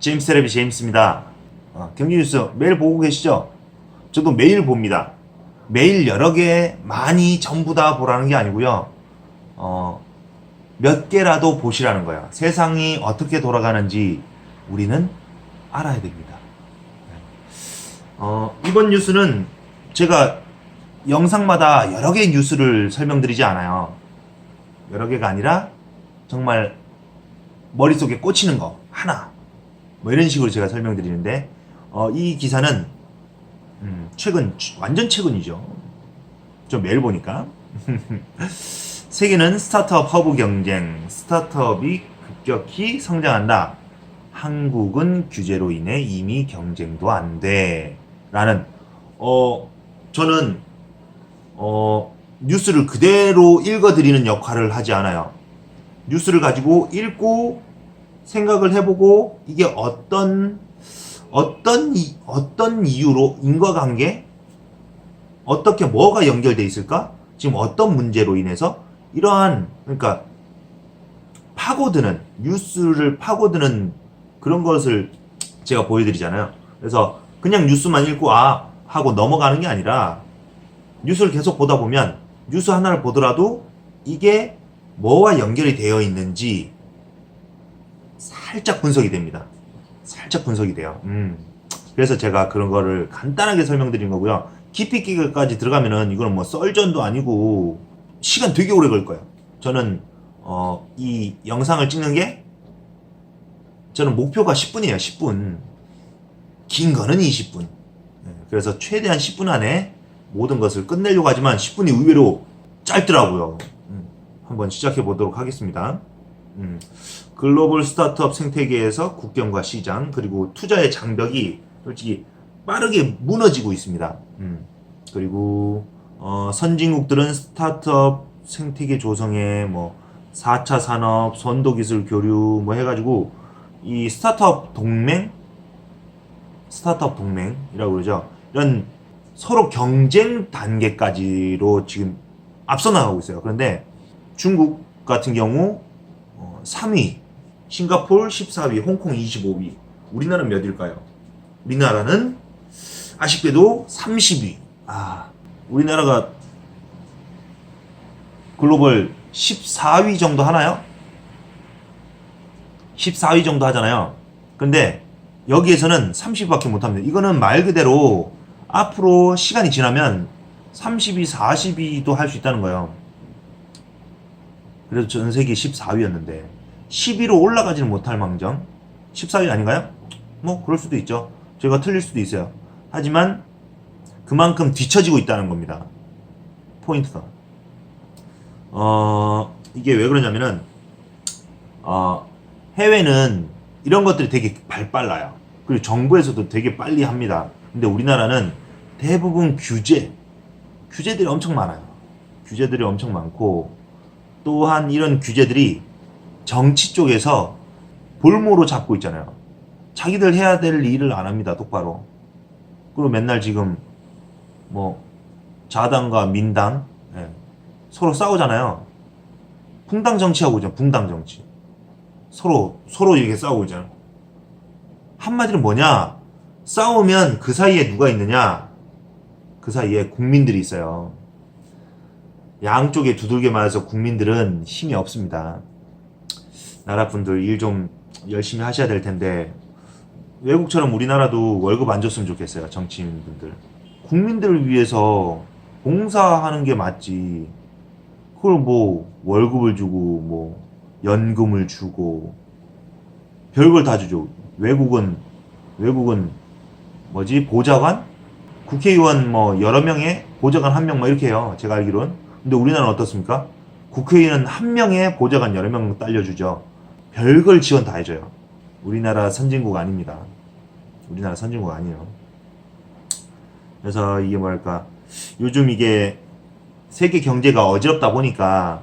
제임스 테레비 제임스입니다. 경기뉴스 매일 보고 계시죠? 저도 매일 봅니다. 매일 여러 개 많이 전부 다 보라는 게 아니고요. 몇 개라도 보시라는 거예요. 세상이 어떻게 돌아가는지 우리는 알아야 됩니다. 이번 뉴스는 제가 영상마다 여러 개의 뉴스를 설명드리지 않아요. 여러 개가 아니라 정말 머릿속에 꽂히는 거 하나 뭐 이런 식으로 제가 설명드리는데 이 기사는 최근, 완전 최근이죠. 좀 매일 보니까 세계는 스타트업 허브 경쟁, 스타트업이 급격히 성장한다. 한국은 규제로 인해 이미 경쟁도 안 돼. 라는 저는 뉴스를 그대로 읽어드리는 역할을 하지 않아요. 뉴스를 가지고 읽고 생각을 해보고 이게 어떤 이유로 인과관계 어떻게 뭐가 연결돼 있을까? 지금 어떤 문제로 인해서 이러한 그러니까 파고드는 뉴스를 파고드는 그런 것을 제가 보여드리잖아요. 그래서 그냥 뉴스만 읽고 하고 넘어가는 게 아니라 뉴스를 계속 보다 보면 뉴스 하나를 보더라도 이게 뭐와 연결이 되어 있는지 살짝 분석이 됩니다. 살짝 분석이 돼요. 그래서 제가 그런 거를 간단하게 설명드린 거고요. 깊이 있게까지 들어가면은 이거는 뭐 썰전도 아니고 시간 되게 오래 걸릴 거예요. 저는 이 영상을 찍는 게 저는 목표가 10분이에요. 10분. 긴 거는 20분. 그래서 최대한 10분 안에 모든 것을 끝내려고 하지만 10분이 의외로 짧더라고요. 한번 시작해 보도록 하겠습니다. 글로벌 스타트업 생태계에서 국경과 시장 그리고 투자의 장벽이 솔직히 빠르게 무너지고 있습니다. 그리고 선진국들은 스타트업 생태계 조성에 뭐 4차 산업, 선도기술 교류 뭐 해가지고 이 스타트업 동맹이라고 그러죠. 이런 서로 경쟁 단계까지로 지금 앞서 나가고 있어요. 그런데 중국 같은 경우 3위, 싱가포르 14위, 홍콩 25위. 우리나라는 몇일까요? 우리나라는 아쉽게도 30위. 우리나라가 글로벌 14위 정도 하나요? 14위 정도 하잖아요. 근데 여기에서는 30위밖에 못합니다. 이거는 말 그대로 앞으로 시간이 지나면 30위, 40위도 할 수 있다는 거예요. 그래서 전 세계 14위였는데 10위로 올라가지는 못할 망정 14위 아닌가요? 뭐 그럴 수도 있죠. 제가 틀릴 수도 있어요. 하지만 그만큼 뒤처지고 있다는 겁니다. 포인트가. 이게 왜 그러냐면은 해외는 이런 것들이 되게 빨라요. 그리고 정부에서도 되게 빨리 합니다. 근데 우리나라는 대부분 규제들이 엄청 많아요. 규제들이 엄청 많고 또한 이런 규제들이 정치 쪽에서 볼모로 잡고 있잖아요. 자기들 해야 될 일을 안 합니다. 똑바로. 그리고 맨날 지금 뭐 자당과 민당 서로 싸우잖아요. 붕당 정치하고 있잖아요. 붕당 정치. 서로 이렇게 싸우고 있잖아요. 한마디로 뭐냐? 싸우면 그 사이에 누가 있느냐? 그 사이에 국민들이 있어요. 양쪽에 두들겨 맞아서 국민들은 힘이 없습니다. 나라분들 일 좀 열심히 하셔야 될 텐데 외국처럼 우리나라도 월급 안 줬으면 좋겠어요. 정치인분들. 국민들을 위해서 봉사하는 게 맞지. 그걸 뭐 월급을 주고 뭐 연금을 주고 별걸 다 주죠. 외국은 뭐지? 보좌관? 국회의원 뭐 여러 명에 보좌관 한 명 뭐 이렇게 해요. 제가 알기로는. 근데 우리나라는 어떻습니까? 국회의원 한 명에 보좌관 여러 명 딸려주죠. 별걸 지원 다 해줘요. 우리나라 선진국 아닙니다. 우리나라 선진국 아니에요. 그래서 이게 뭐랄까 요즘 이게 세계 경제가 어지럽다 보니까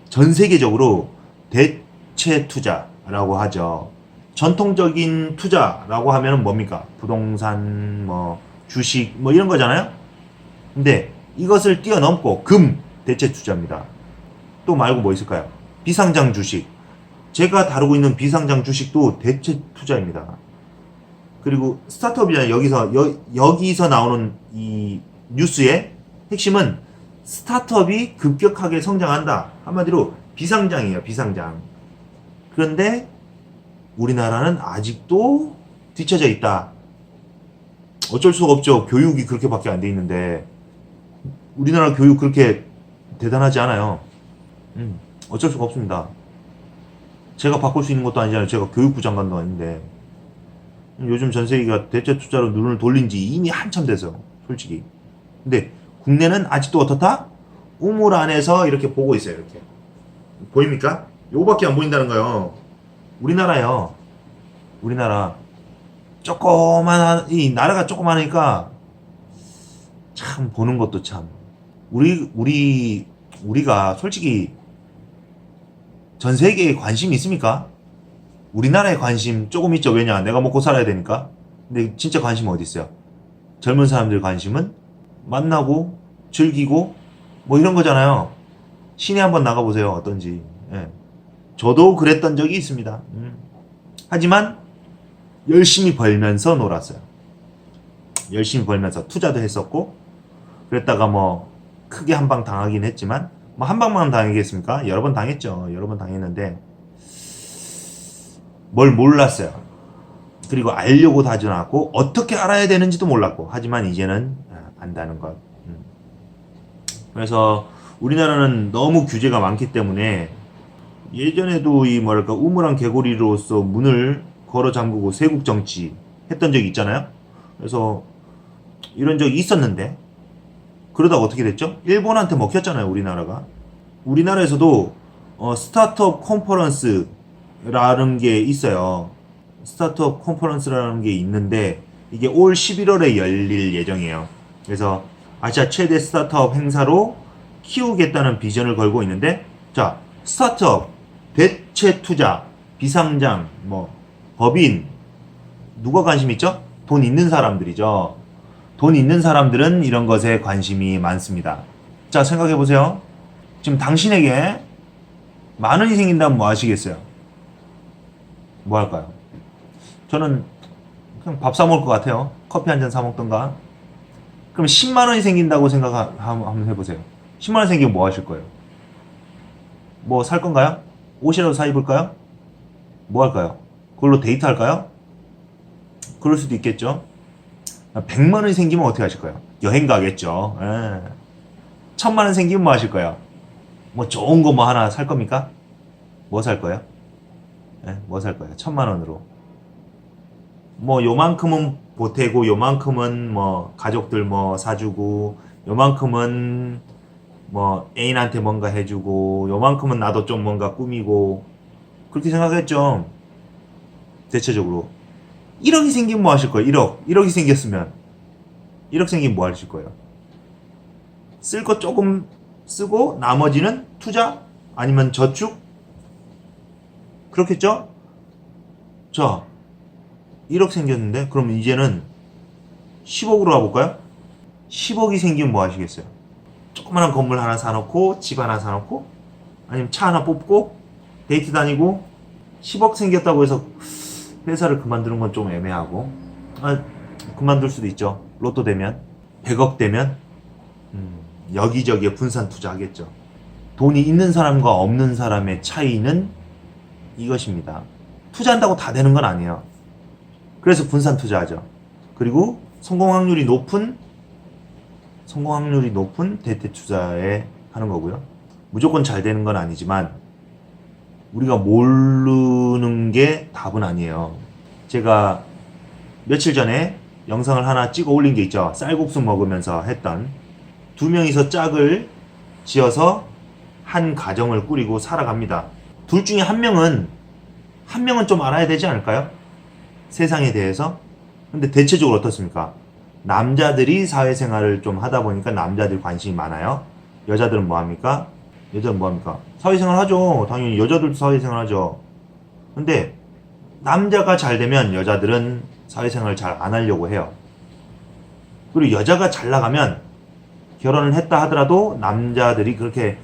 전 세계적으로 대체 투자라고 하죠. 전통적인 투자라고 하면은 뭡니까? 부동산, 뭐 주식, 뭐 이런 거잖아요. 근데 이것을 뛰어넘고 대체 투자입니다. 또 말고 뭐 있을까요? 비상장 주식, 제가 다루고 있는 비상장 주식도 대체 투자입니다. 그리고 스타트업이잖아요. 여기서 나오는 이 뉴스의 핵심은 스타트업이 급격하게 성장한다. 한마디로 비상장이에요. 비상장. 그런데 우리나라는 아직도 뒤처져 있다. 어쩔 수가 없죠. 교육이 그렇게밖에 안 돼 있는데 우리나라 교육 그렇게 대단하지 않아요. 어쩔 수가 없습니다. 제가 바꿀 수 있는 것도 아니잖아요. 제가 교육부 장관도 아닌데. 요즘 전 세계가 대체 투자로 눈을 돌린 지 이미 한참 돼서 솔직히. 근데 국내는 아직도 어떻다? 우물 안에서 이렇게 보고 있어요. 이렇게. 보입니까? 요거밖에 안 보인다는 거예요. 우리나라요. 우리나라. 이 나라가 조그마하니까 참 보는 것도 참. 우리가 솔직히 전 세계에 관심이 있습니까? 우리나라에 관심 조금 있죠. 왜냐? 내가 먹고 살아야 되니까. 근데 진짜 관심 어디 있어요? 젊은 사람들 관심은 만나고 즐기고 뭐 이런 거잖아요. 시내 한번 나가보세요. 어떤지. 예. 저도 그랬던 적이 있습니다. 하지만 열심히 벌면서 놀았어요. 열심히 벌면서 투자도 했었고 그랬다가 뭐 크게 한 방 당하긴 했지만 뭐 한 방만 당하겠습니까? 여러 번 당했죠. 여러 번 당했는데 뭘 몰랐어요. 그리고 알려고도 하지 않았고 어떻게 알아야 되는지도 몰랐고 하지만 이제는 안다는 것. 그래서 우리나라는 너무 규제가 많기 때문에 예전에도 이 뭐랄까 우물안 개구리로서 문을 걸어 잠그고 세국 정치 했던 적이 있잖아요. 그래서 이런 적이 있었는데 그러다가 어떻게 됐죠? 일본한테 먹혔잖아요. 우리나라가. 우리나라에서도 스타트업 컨퍼런스라는 게 있어요. 스타트업 컨퍼런스라는 게 있는데 이게 올 11월에 열릴 예정이에요. 그래서 아시아 최대 스타트업 행사로 키우겠다는 비전을 걸고 있는데 자 스타트업, 대체 투자, 비상장, 뭐 법인 누가 관심 있죠? 돈 있는 사람들이죠. 돈 있는 사람들은 이런 것에 관심이 많습니다. 자 생각해 보세요. 지금 당신에게 만 원이 생긴다면 뭐 하시겠어요? 뭐 할까요? 저는 그냥 밥 사 먹을 것 같아요. 커피 한 잔 사 먹던가. 그럼 10만 원이 생긴다고 한번 해보세요. 10만 원 생기면 뭐 하실 거예요? 뭐 살 건가요? 옷이라도 사 입을까요? 뭐 할까요? 그걸로 데이트 할까요? 그럴 수도 있겠죠. 100만 원이 생기면 어떻게 하실까요? 여행 가겠죠. 1000만 원 생기면 뭐 하실 거예요? 뭐 좋은 거 뭐 하나 살 겁니까? 뭐 살 거예요? 뭐 살 거예요? 1000만 원으로. 뭐 요만큼은 보태고 요만큼은 뭐 가족들 뭐 사주고 요만큼은 뭐 애인한테 뭔가 해주고 요만큼은 나도 좀 뭔가 꾸미고 그렇게 생각했죠. 대체적으로 1억이 생기면 뭐 하실 거예요? 1억이 생겼으면 1억 생기면 뭐 하실 거예요? 쓸 거 조금 쓰고 나머지는 투자? 아니면 저축? 그렇겠죠? 자 1억 생겼는데 그럼 이제는 10억으로 가볼까요? 10억이 생기면 뭐 하시겠어요? 조그만한 건물 하나 사놓고 집 하나 사놓고 아니면 차 하나 뽑고 데이트 다니고 10억 생겼다고 해서 회사를 그만두는 건 좀 애매하고 그만둘 수도 있죠. 로또 되면 100억 되면 여기저기에 분산 투자하겠죠. 돈이 있는 사람과 없는 사람의 차이는 이것입니다. 투자한다고 다 되는 건 아니에요. 그래서 분산 투자하죠. 그리고 성공 확률이 높은 대체 투자에 하는 거고요. 무조건 잘 되는 건 아니지만 우리가 모르는 게 답은 아니에요. 제가 며칠 전에 영상을 하나 찍어 올린 게 있죠. 쌀국수 먹으면서 했던 2명이서 짝을 지어서 한 가정을 꾸리고 살아갑니다. 둘 중에 한 명은 좀 알아야 되지 않을까요? 세상에 대해서. 근데 대체적으로 어떻습니까? 남자들이 사회생활을 좀 하다 보니까 남자들 관심이 많아요. 여자들은 뭐합니까? 사회생활 하죠. 당연히 여자들도 사회생활 하죠. 근데 남자가 잘 되면 여자들은 사회생활을 잘 안 하려고 해요. 그리고 여자가 잘 나가면 결혼을 했다 하더라도 남자들이 그렇게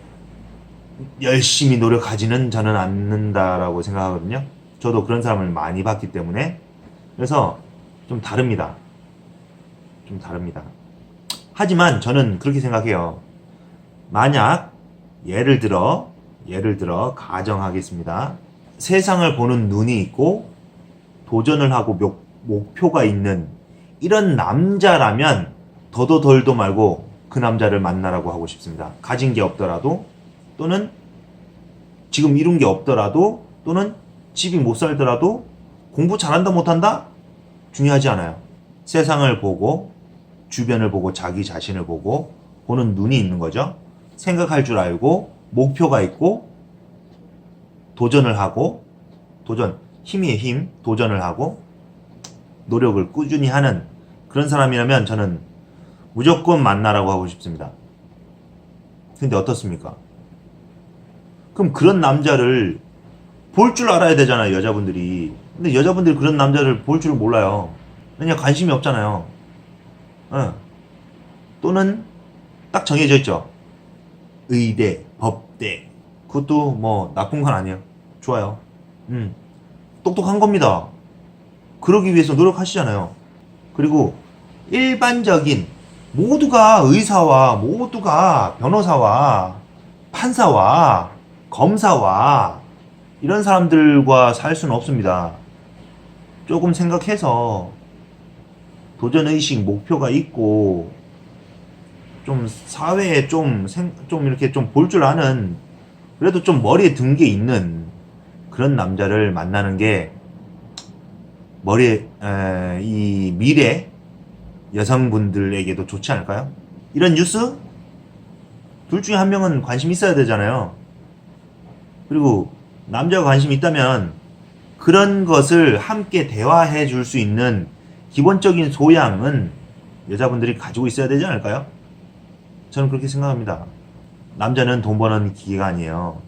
열심히 노력하지는 저는 않는다라고 생각하거든요. 저도 그런 사람을 많이 봤기 때문에. 그래서 좀 다릅니다. 좀 다릅니다. 하지만 저는 그렇게 생각해요. 만약 예를 들어 가정하겠습니다. 세상을 보는 눈이 있고 도전을 하고 목표가 있는 이런 남자라면 더도 덜도 말고 그 남자를 만나라고 하고 싶습니다. 가진 게 없더라도, 또는 지금 이룬 게 없더라도, 또는 집이 못 살더라도 공부 잘한다 못한다? 중요하지 않아요. 세상을 보고 주변을 보고 자기 자신을 보고 보는 눈이 있는 거죠. 생각할 줄 알고 목표가 있고 도전을 하고, 힘이에요, 힘. 도전을 하고 노력을 꾸준히 하는 그런 사람이라면 저는 무조건 만나라고 하고 싶습니다. 근데 어떻습니까? 그럼 그런 남자를 볼 줄 알아야 되잖아요, 여자분들이. 근데 여자분들이 그런 남자를 볼 줄 몰라요. 왜냐, 관심이 없잖아요. 또는 딱 정해져 있죠. 의대, 법대. 그것도 뭐 나쁜 건 아니에요. 좋아요. 똑똑한 겁니다. 그러기 위해서 노력하시잖아요. 그리고 일반적인, 모두가 의사와, 모두가 변호사와 판사와 검사와 이런 사람들과 살 수는 없습니다. 조금 생각해서 도전의식, 목표가 있고 좀 사회에 좀 이렇게 좀 볼 줄 아는, 그래도 좀 머리에 든 게 있는 그런 남자를 만나는 게 이 미래 여성분들에게도 좋지 않을까요? 이런 뉴스? 둘 중에 한 명은 관심 있어야 되잖아요. 그리고 남자가 관심 있다면 그런 것을 함께 대화해 줄 수 있는 기본적인 소양은 여자분들이 가지고 있어야 되지 않을까요? 저는 그렇게 생각합니다. 남자는 돈 버는 기계가 아니에요.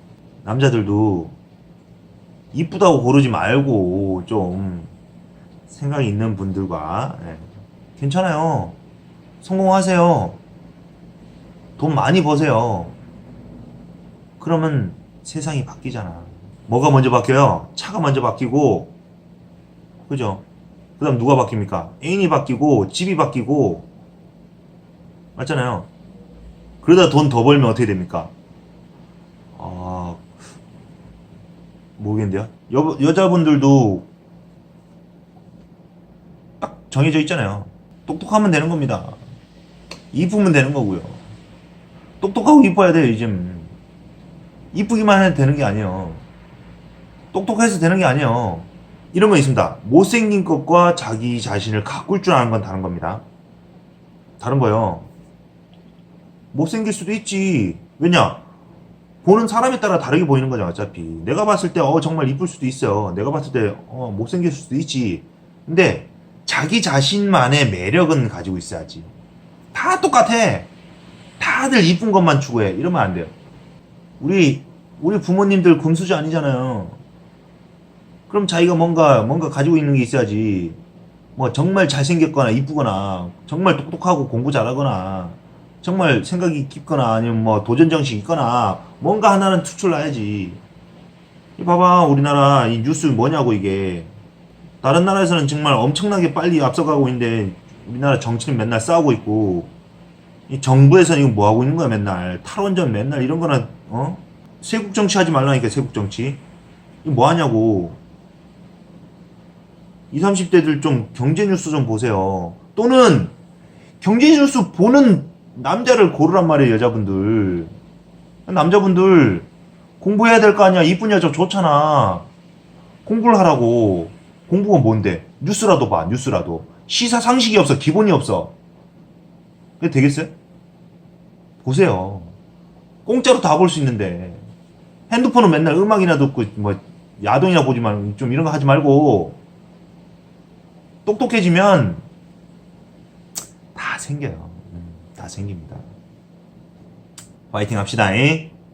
남자들도 이쁘다고 고르지 말고 좀 생각이 있는 분들과, 괜찮아요. 성공하세요. 돈 많이 버세요. 그러면 세상이 바뀌잖아. 뭐가 먼저 바뀌어요? 차가 먼저 바뀌고, 그죠? 그 다음 누가 바뀝니까? 애인이 바뀌고 집이 바뀌고, 맞잖아요. 그러다 돈 더 벌면 어떻게 됩니까? 모르겠는데요. 여자분들도 딱 정해져 있잖아요. 똑똑하면 되는 겁니다. 이쁘면 되는 거고요. 똑똑하고 이뻐야 돼요, 요즘. 이쁘기만 해도 되는 게 아니에요. 똑똑해서 되는 게 아니에요. 이런 거 있습니다. 못생긴 것과 자기 자신을 가꿀 줄 아는 건 다른 겁니다. 다른 거요. 못생길 수도 있지. 왜냐? 보는 사람에 따라 다르게 보이는 거죠, 어차피. 내가 봤을 때 정말 이쁠 수도 있어요. 내가 봤을 때 못생길 수도 있지. 근데 자기 자신만의 매력은 가지고 있어야지. 다 똑같아. 다들 이쁜 것만 추구해. 이러면 안 돼요. 우리 부모님들 금수저 아니잖아요. 그럼 자기가 뭔가 가지고 있는 게 있어야지. 뭐 정말 잘생겼거나 이쁘거나 정말 똑똑하고 공부 잘하거나 정말 생각이 깊거나 아니면 뭐 도전정신이 있거나 뭔가 하나는 투출나야지. 봐봐, 우리나라 이 뉴스 뭐냐고. 이게 다른 나라에서는 정말 엄청나게 빨리 앞서가고 있는데 우리나라 정치는 맨날 싸우고 있고, 이 정부에서는 이거 뭐 하고 있는 거야? 맨날 탈원전 맨날 이런 거나 세국 정치 하지 말라니까. 세국 정치 이거 뭐 하냐고. 20, 30대들 좀 경제 뉴스 좀 보세요. 또는 경제 뉴스 보는 남자를 고르란 말이에요, 여자분들. 남자분들 공부해야 될 거 아니야. 이쁜 여자 좋잖아. 공부를 하라고. 공부가 뭔데? 뉴스라도 봐, 뉴스라도. 시사 상식이 없어, 기본이 없어. 그게 되겠어요? 보세요. 공짜로 다 볼 수 있는데. 핸드폰은 맨날 음악이나 듣고 뭐 야동이나 보지 말고 좀 이런 거 하지 말고 똑똑해지면 다 생겨요. 다 생깁니다. 파이팅 합시다.